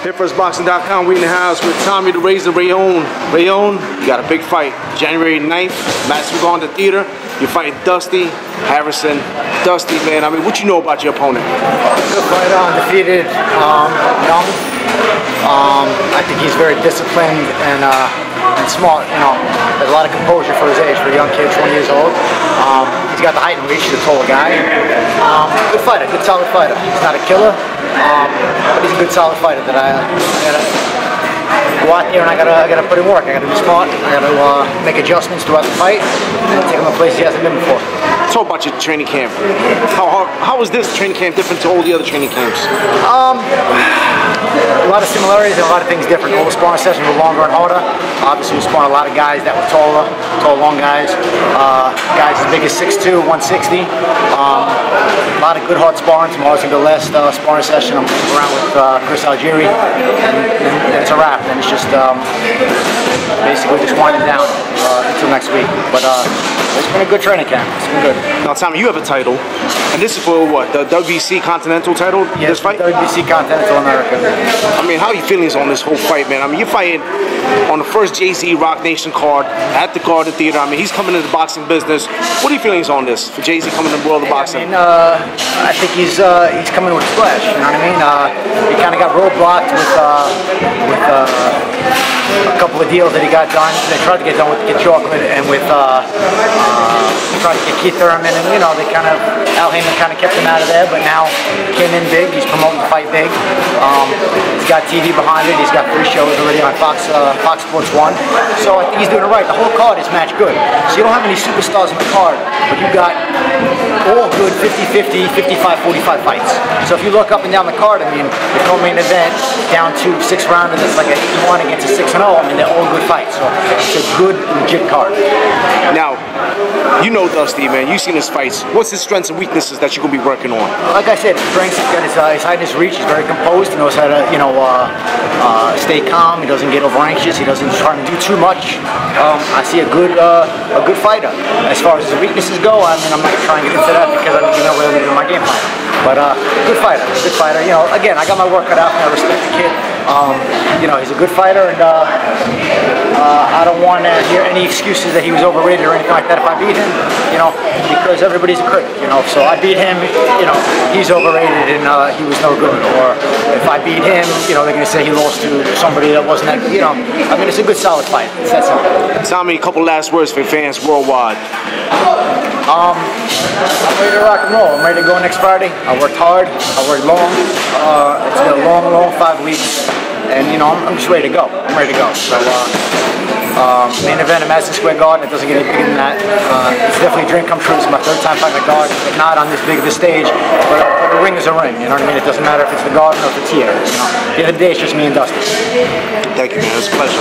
HitFirstBoxing.com. We in the house with Tommy the Razor Rainone. Rainone, you got a big fight. January 9th, Madison Square Garden Theater. You're fighting Harrison. Dusty, man, I mean, what you know about your opponent? Good fighter, undefeated, young. I think he's very disciplined and smart, you know. Has a lot of composure for his age, for a young kid, 20 years old. He's got the height and reach, he's a tall guy. Good fighter, good solid fighter. He's not a killer, but he's a good solid fighter that I gotta go out there and I gotta put in work. I gotta be smart, I gotta make adjustments throughout the fight and take him to places he hasn't been before. Talk about your training camp. How is this training camp different to all the other training camps? A lot of similarities and a lot of things different. All the sparring sessions were longer and harder. Obviously, we sparring a lot of guys that were taller, tall, long guys. Guys as big as 6'2", 160. A lot of good hard sparring. Tomorrow's gonna be the last sparring session. I'm around with Chris Algieri, and it's a wrap. And it's just basically just winding down until next week. But it's been a good training camp. It's been good. Now, Tommy, you have a title, and this is for what? The WBC Continental title? Yes, this fight? WBC Continental America. I mean, how are your feelings on this whole fight, man? I mean, you're fighting on the first Jay-Z Rock Nation card at the Garden Theater. I mean, he's coming into the boxing business. What are your feelings on this for Jay-Z coming to the world of boxing? I think he's coming with a splash. You know what I mean? He kind of got roadblocked with a couple of deals that he got done. They tried to get done with Get Chocolate and with tried to get Keith Thurman, and you know they kind of Al Heyman kind of kept him out of there. But now he came in big. He's promoting the fight big. He's got TV behind it. He's got 3 shows already on Fox Sports 1. So I think he's doing it right. The whole card is match good. So you don't have any superstars in the card, but you got all good 50-50, 55-45 fights. So if you look up and down the card, I mean, the co-main event down to 6 rounders, it's like a 8-1 against a 6-0. I mean, they're all good fights. So it's a good, legit card. Now, you know Dusty, man. You've seen his fights. What's his strengths and weaknesses that you're gonna be working on? Like I said, his strengths, he's got his height and his reach. He's very composed. He knows how to, you know, stay calm. He doesn't get over anxious. He doesn't try to do too much. I see a good fighter. As far as his weaknesses go, I mean, I'm not trying to get into that because I don't know where they're in my game plan. But good fighter, good fighter. You know, again, I got my work cut out. I respect the kid. You know, he's a good fighter, and I don't want to hear any excuses that he was overrated or anything like that if I beat him. You know, because everybody's a critic. You know, so I beat him. You know, he's overrated and he was no good. Or if I beat him, you know, they're gonna say he lost to somebody that wasn't that. You know, I mean, it's a good, solid fight. It's that simple. Tommy, a couple last words for fans worldwide. I'm ready to rock and roll. I'm ready to go next Friday. I worked hard. I worked long. It's been a long, long 5 weeks, and you know I'm just ready to go. I'm ready to go. So main event at Madison Square Garden. It doesn't get any bigger than that. It's definitely a dream come true. It's my 3rd time fighting the Garden, but not on this big of a stage. But a ring is a ring. You know what I mean? It doesn't matter if it's the Garden or if it's here. You know, at the end of the day, it's just me and Dusty. Thank you, man. It was a pleasure.